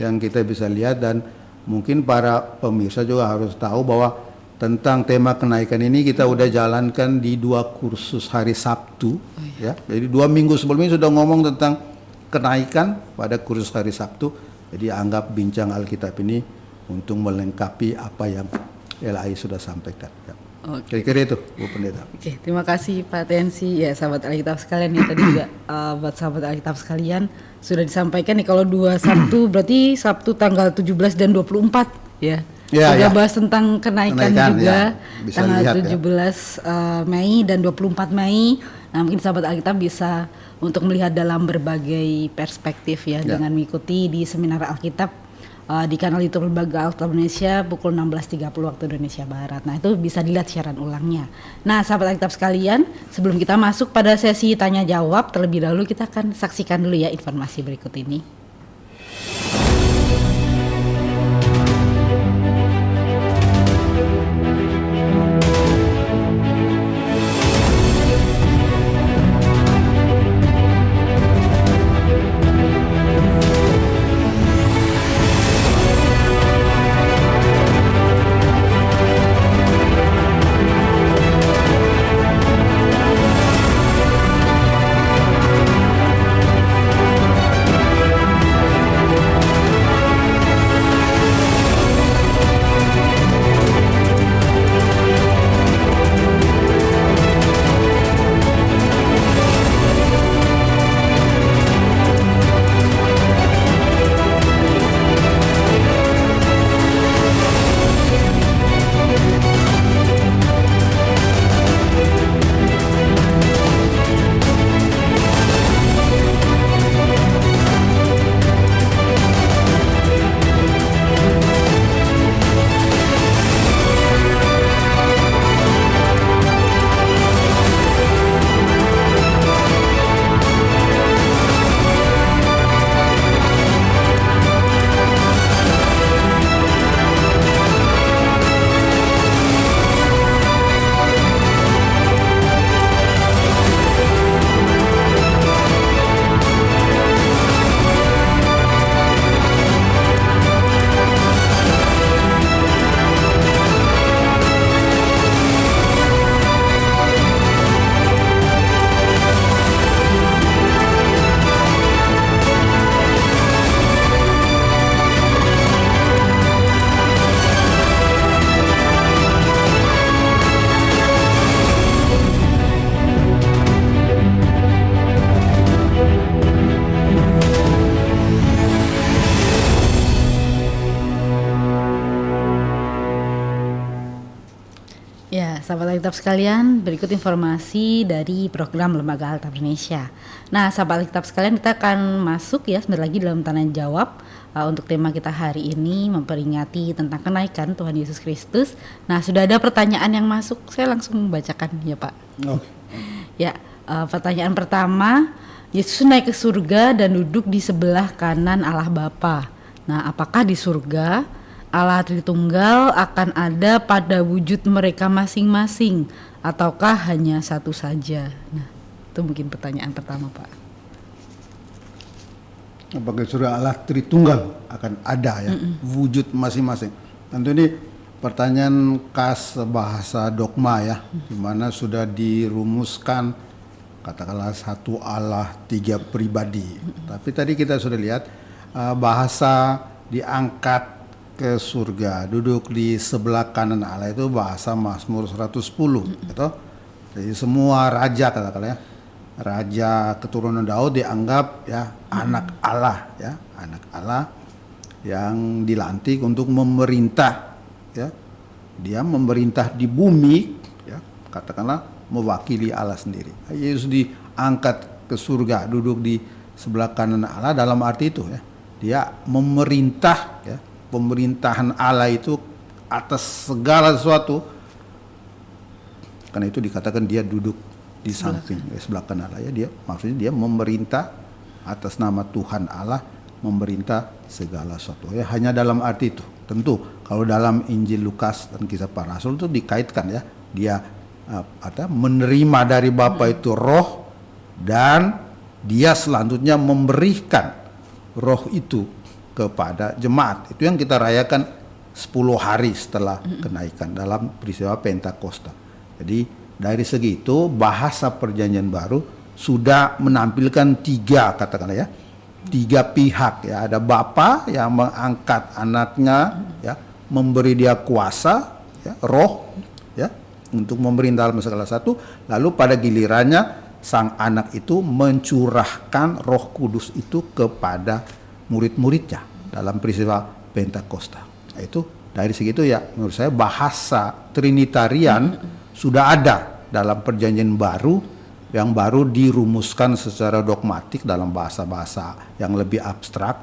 Speaker 2: yang kita bisa lihat, dan mungkin para pemirsa juga harus tahu bahwa tentang tema kenaikan ini kita udah jalankan di 2 kursus hari Sabtu, ya. Jadi 2 minggu sebelumnya sudah ngomong tentang kenaikan pada kursus hari Sabtu. Jadi anggap bincang Alkitab ini untuk melengkapi apa yang LAI sudah sampaikan, ya. Kira-kira itu, Bu Pendeta.
Speaker 1: Oke, terima kasih Pak Tensi, ya sahabat Alkitab sekalian, ya tadi juga buat sahabat Alkitab sekalian sudah disampaikan nih kalau 2 Sabtu berarti Sabtu tanggal 17 dan 24, ya.
Speaker 2: Ya,
Speaker 1: Sudah
Speaker 2: ya.
Speaker 1: bahas tentang kenaikan juga,
Speaker 2: ya. Bisa
Speaker 1: tanggal
Speaker 2: lihat,
Speaker 1: 17 Mei dan 24 Mei. Nah, mungkin sahabat Alkitab bisa untuk melihat dalam berbagai perspektif, ya, dengan mengikuti di seminar Alkitab di kanal YouTube Lembaga Alkitab Indonesia pukul 16.30 waktu Indonesia Barat. Nah, itu bisa dilihat siaran ulangnya. Nah, sahabat Alkitab sekalian, sebelum kita masuk pada sesi tanya jawab, terlebih dahulu kita akan saksikan dulu, ya, informasi berikut ini. Sahabat Alkitab sekalian, berikut informasi dari program Lembaga Alkitab Indonesia. Nah, sahabat Alkitab sekalian, kita akan masuk, ya, sebentar lagi dalam tanya jawab untuk tema kita hari ini, memperingati tentang kenaikan Tuhan Yesus Kristus. Nah, sudah ada pertanyaan yang masuk, saya langsung membacakan, ya Pak. Ya, pertanyaan pertama, Yesus naik ke surga dan duduk di sebelah kanan Allah Bapa. Nah, apakah di surga Allah Tritunggal akan ada pada wujud mereka masing-masing, ataukah hanya satu saja? Nah, Itu mungkin pertanyaan pertama, Pak.
Speaker 2: Apakah surga Allah Tritunggal akan ada ya, wujud masing-masing. Tentu ini pertanyaan khas bahasa dogma ya, di mana sudah dirumuskan katakanlah satu Allah tiga pribadi. Tapi tadi kita sudah lihat bahasa diangkat ke surga, duduk di sebelah kanan Allah itu bahasa Mazmur 110 gitu. Jadi semua raja katakanlah ya, raja keturunan Daud dianggap ya anak Allah ya, anak Allah yang dilantik untuk memerintah ya. Dia memerintah di bumi ya, katakanlah mewakili Allah sendiri. Yesus diangkat ke surga, duduk di sebelah kanan Allah dalam arti itu ya. Dia memerintah ya, pemerintahan Allah itu atas segala sesuatu. Karena itu dikatakan dia duduk di samping sebelah kanan Allah ya, dia maksudnya dia memerintah atas nama Tuhan Allah, memerintah segala sesuatu ya, hanya dalam arti itu. Tentu kalau dalam Injil Lukas dan Kisah Para Rasul itu dikaitkan ya, dia menerima dari Bapa itu roh, dan dia selanjutnya memberikan roh itu kepada jemaat. Itu yang kita rayakan 10 hari setelah kenaikan dalam peristiwa Pentakosta. Jadi dari segi itu bahasa perjanjian baru sudah menampilkan tiga katakanlah ya, tiga pihak ya. Ada Bapa yang mengangkat anaknya ya, memberi dia kuasa ya, roh ya, untuk memerintah dalam segala satu. Lalu pada gilirannya sang anak itu mencurahkan Roh Kudus itu kepada murid-muridnya dalam peristiwa Pentakosta. Itu dari segi itu ya, menurut saya bahasa Trinitarian sudah ada dalam perjanjian baru, yang baru dirumuskan secara dogmatik dalam bahasa-bahasa yang lebih abstrak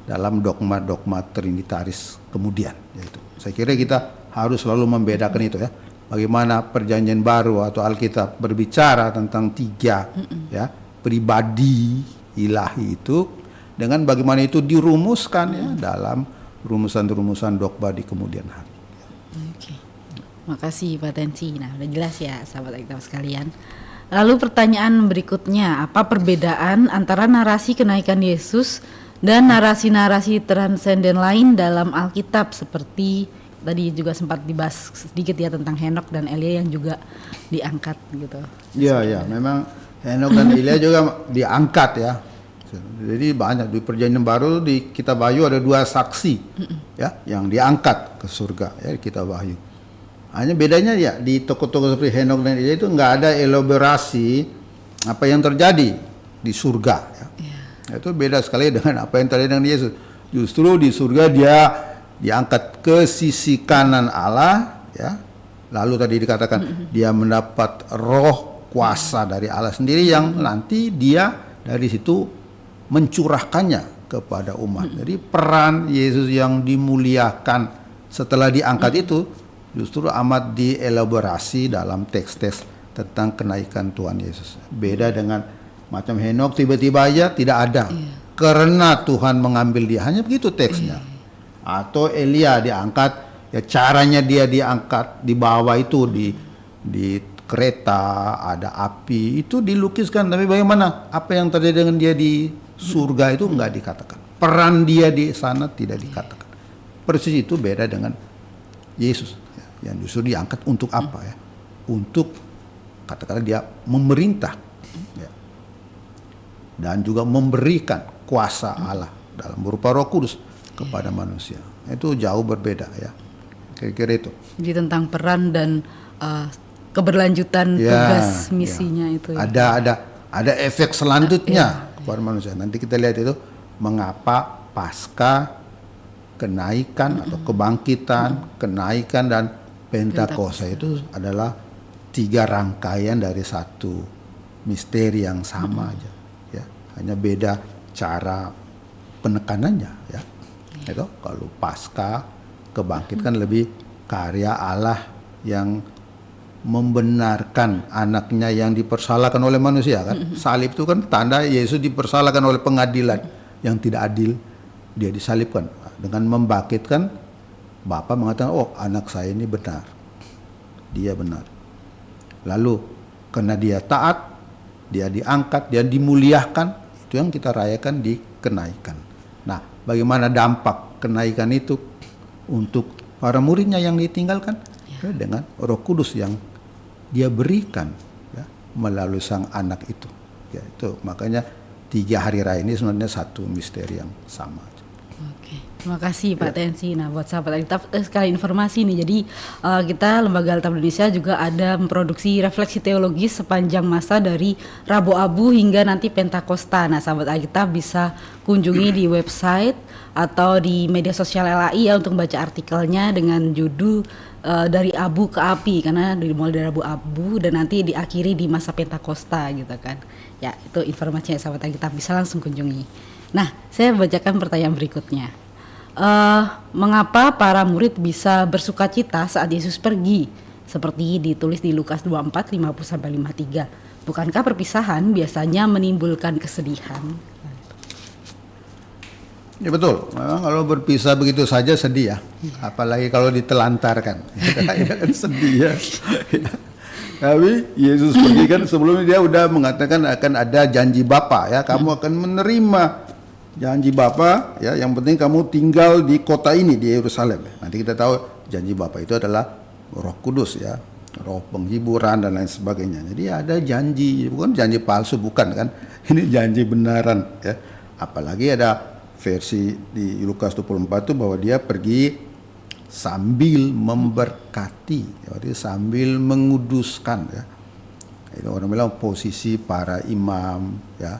Speaker 2: dalam dogma-dogma trinitaris kemudian. Yaitu, saya kira kita harus selalu membedakan itu ya. Bagaimana perjanjian baru atau Alkitab berbicara tentang tiga ya pribadi ilahi itu, dengan bagaimana itu dirumuskan ya dalam rumusan-rumusan dogma di kemudian hari.
Speaker 1: Oke. Makasih Pak Tensi. Nah, udah jelas ya sahabat Alkitab sekalian. Lalu pertanyaan berikutnya, apa perbedaan antara narasi kenaikan Yesus dan narasi-narasi transenden lain dalam Alkitab, seperti tadi juga sempat dibahas sedikit ya tentang Henok dan Elia yang juga diangkat gitu.
Speaker 2: Iya, memang Henok dan Elia juga diangkat ya. Jadi banyak di perjanjian baru di Kitab Wahyu ada 2 saksi ya yang diangkat ke surga ya, di Kitab Wahyu. Hanya bedanya ya di tokoh-tokoh seperti Henok dan Elia itu nggak ada elaborasi apa yang terjadi di surga ya. Itu beda sekali dengan apa yang terjadi dengan Yesus. Justru di surga dia diangkat ke sisi kanan Allah ya. Lalu tadi dikatakan dia mendapat roh kuasa dari Allah sendiri yang nanti dia dari situ mencurahkannya kepada umat. Jadi peran Yesus yang dimuliakan setelah diangkat itu justru amat dielaborasi dalam teks-teks tentang kenaikan Tuhan Yesus. Beda dengan macam Henok tiba-tiba aja tidak ada. Karena Tuhan mengambil dia, hanya begitu teksnya. Atau Elia diangkat, ya caranya dia diangkat di bawah itu di kereta ada api, itu dilukiskan, tapi bagaimana apa yang terjadi dengan dia di surga itu enggak dikatakan. Peran dia di sana tidak dikatakan. Persis itu beda dengan Yesus ya, yang justru diangkat untuk apa ya? Untuk katakanlah dia memerintah ya. Dan juga memberikan kuasa Allah dalam berupa Roh Kudus kepada manusia. Itu jauh berbeda ya. Kira-kira itu.
Speaker 1: Jadi tentang peran dan keberlanjutan tugas misinya itu. Ya.
Speaker 2: Ada efek selanjutnya kepada manusia. Nanti kita lihat itu mengapa pasca kenaikan atau kebangkitan, kenaikan dan Pentakosta itu adalah 3 rangkaian dari satu misteri yang sama aja. Ya, hanya beda cara penekanannya ya. Itu kalau pasca kebangkitan lebih karya Allah yang membenarkan anaknya yang dipersalahkan oleh manusia kan. Salib itu kan tanda Yesus dipersalahkan oleh pengadilan yang tidak adil, dia disalibkan. Dengan membangkitkan, Bapa mengatakan, oh anak saya ini benar, dia benar. Lalu karena dia taat, dia diangkat, dia dimuliakan, itu yang kita rayakan di kenaikan. Nah, bagaimana dampak kenaikan itu untuk para muridnya yang ditinggalkan? Ya, dengan Roh Kudus yang dia berikan ya, melalui sang anak itu. Ya, itu makanya 3 hari raya ini sebenarnya satu misteri yang sama.
Speaker 1: Oke, terima kasih Pak Tensi. Nah, buat sahabat Alkitab, sekali informasi nih. Jadi kita Lembaga Alkitab Indonesia juga ada memproduksi refleksi teologis sepanjang masa dari Rabu Abu hingga nanti Pentakosta. Nah, sahabat Alkitab bisa kunjungi di website atau di media sosial LAI ya untuk baca artikelnya dengan judul dari abu ke api, karena dimulai dari Rabu Abu dan nanti diakhiri di masa Pentakosta gitu kan. Ya, itu informasinya sahabat Alkitab, bisa langsung kunjungi. Nah, saya bacakan pertanyaan berikutnya. Mengapa para murid bisa bersukacita saat Yesus pergi? Seperti ditulis di Lukas 24, 50-53. Bukankah perpisahan biasanya menimbulkan kesedihan?
Speaker 2: Ya betul, memang kalau berpisah begitu saja sedih ya, apalagi kalau ditelantarkan, ya kan sedih ya. Tapi Yesus pergi kan sebelumnya dia udah mengatakan akan ada janji Bapa ya, kamu akan menerima janji Bapa ya, yang penting kamu tinggal di kota ini di Yerusalem. Nanti kita tahu janji Bapa itu adalah Roh Kudus ya, roh penghiburan dan lain sebagainya. Jadi ada janji, bukan janji palsu bukan kan, ini janji benaran ya. Apalagi ada versi di Lukas 24 itu bahwa dia pergi sambil memberkati, jadi sambil menguduskan ya. Itu orang bilang posisi para imam ya,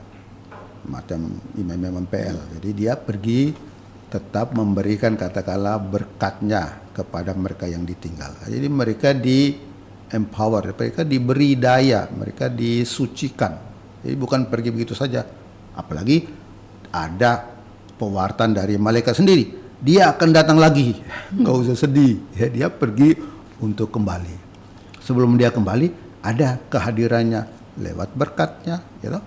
Speaker 2: macam imam-imam PL. Jadi dia pergi tetap memberikan katakanlah berkatnya kepada mereka yang ditinggal. Jadi mereka di empower, mereka diberi daya, mereka disucikan. Jadi bukan pergi begitu saja. Apalagi ada pewartaan dari malaikat sendiri, dia akan datang lagi, nggak usah sedih ya, dia pergi untuk kembali. Sebelum dia kembali ada kehadirannya lewat berkatnya gitu,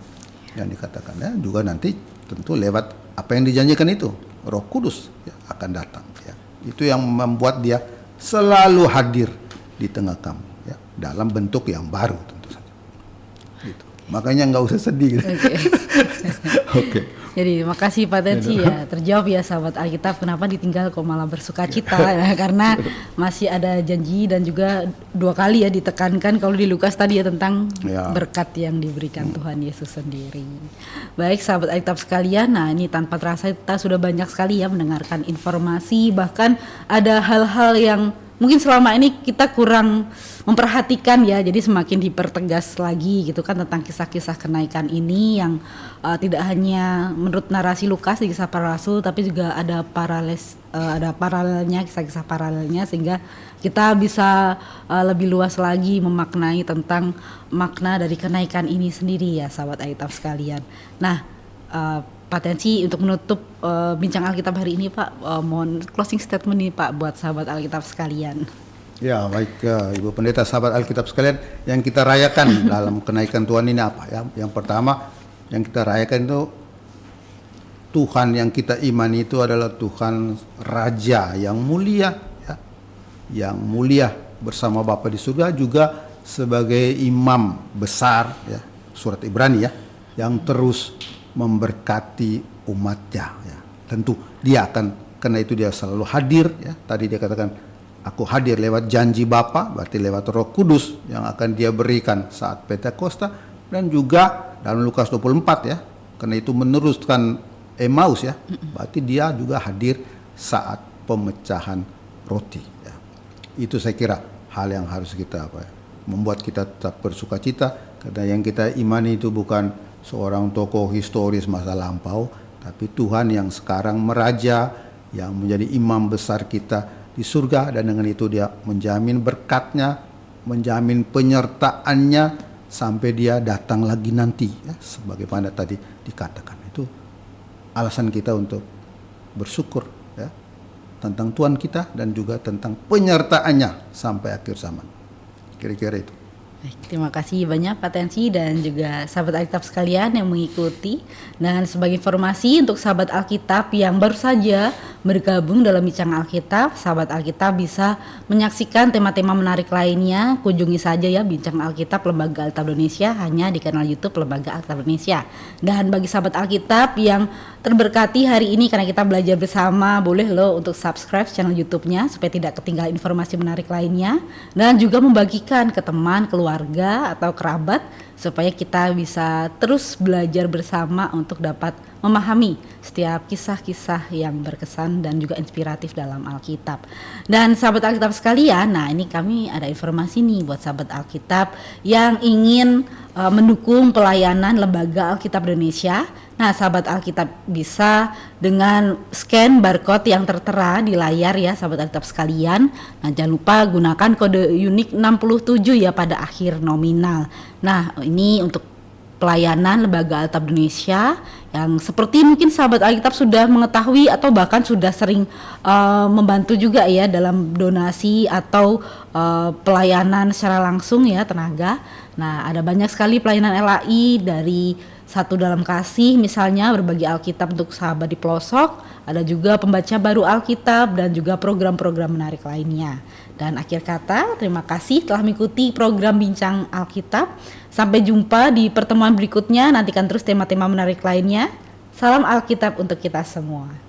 Speaker 2: yang dikatakan ya, juga nanti tentu lewat apa yang dijanjikan itu, Roh Kudus ya, akan datang ya. Itu yang membuat dia selalu hadir di tengah kamu ya, dalam bentuk yang baru tentu saja gitu. Makanya nggak usah sedih gitu. Oke.
Speaker 1: Jadi makasih Pak Tensi ya, terjawab ya sahabat Alkitab kenapa ditinggal kok malah bersukacita ya, karena masih ada janji dan juga 2 kali ya ditekankan kalau di Lukas tadi ya tentang berkat yang diberikan Tuhan Yesus sendiri. Baik sahabat Alkitab sekalian, nah ini tanpa terasa kita sudah banyak sekali ya mendengarkan informasi, bahkan ada hal-hal yang mungkin selama ini kita kurang memperhatikan ya, jadi semakin dipertegas lagi gitu kan tentang kisah-kisah kenaikan ini yang tidak hanya menurut narasi Lukas di kisah para rasul, tapi juga ada paralelnya, kisah-kisah paralelnya, sehingga kita bisa lebih luas lagi memaknai tentang makna dari kenaikan ini sendiri ya sahabat Alkitab sekalian. Nah, Pak Tensi untuk menutup bincang Alkitab hari ini Pak, mohon closing statement nih Pak buat sahabat Alkitab sekalian.
Speaker 2: Ya baik Ibu Pendeta, sahabat Alkitab sekalian, yang kita rayakan dalam kenaikan Tuhan ini apa ya? Yang pertama yang kita rayakan itu Tuhan yang kita imani itu adalah Tuhan Raja yang mulia ya, yang mulia bersama Bapa di surga, juga sebagai imam besar ya, surat Ibrani ya, yang terus memberkati umatnya ya. Tentu dia akan, karena itu dia selalu hadir ya. Tadi dia katakan aku hadir lewat janji Bapa, berarti lewat Roh Kudus yang akan dia berikan saat Pentakosta, dan juga dalam Lukas 24 ya, karena itu meneruskan Emmaus ya, berarti dia juga hadir saat pemecahan roti ya. Itu saya kira hal yang harus kita membuat kita tetap bersukacita, karena yang kita imani itu bukan seorang tokoh historis masa lampau, tapi Tuhan yang sekarang meraja, yang menjadi imam besar kita di surga, dan dengan itu dia menjamin berkatnya, menjamin penyertaannya sampai dia datang lagi nanti ya, sebagaimana tadi dikatakan. Itu alasan kita untuk bersyukur ya, tentang Tuhan kita dan juga tentang penyertaannya sampai akhir zaman. Kira-kira itu.
Speaker 1: Baik, terima kasih banyak Pak Tensi dan juga sahabat Alkitab sekalian yang mengikuti. Dan sebagai informasi untuk sahabat Alkitab yang baru saja bergabung dalam Bincang Alkitab, sahabat Alkitab bisa menyaksikan tema-tema menarik lainnya. Kunjungi saja ya Bincang Alkitab Lembaga Alkitab Indonesia hanya di kanal YouTube Lembaga Alkitab Indonesia. Dan bagi sahabat Alkitab yang terberkati hari ini karena kita belajar bersama, boleh loh untuk subscribe channel YouTube-nya supaya tidak ketinggalan informasi menarik lainnya, dan juga membagikan ke teman, keluarga atau kerabat supaya kita bisa terus belajar bersama untuk dapat memahami setiap kisah-kisah yang berkesan dan juga inspiratif dalam Alkitab. Dan sahabat Alkitab sekalian, nah ini kami ada informasi nih buat sahabat Alkitab yang ingin mendukung pelayanan Lembaga Alkitab Indonesia. Nah, sahabat Alkitab bisa dengan scan barcode yang tertera di layar ya sahabat Alkitab sekalian. Nah, jangan lupa gunakan kode unik 67 ya pada akhir nominal. Nah, ini untuk pelayanan Lembaga Alkitab Indonesia yang seperti mungkin sahabat Alkitab sudah mengetahui atau bahkan sudah sering membantu juga ya dalam donasi atau pelayanan secara langsung ya tenaga. Nah, ada banyak sekali pelayanan LAI dari Satu Dalam Kasih misalnya berbagi Alkitab untuk sahabat di pelosok, ada juga pembaca baru Alkitab dan juga program-program menarik lainnya. Dan akhir kata, terima kasih telah mengikuti program Bincang Alkitab. Sampai jumpa di pertemuan berikutnya, nantikan terus tema-tema menarik lainnya. Salam Alkitab untuk kita semua.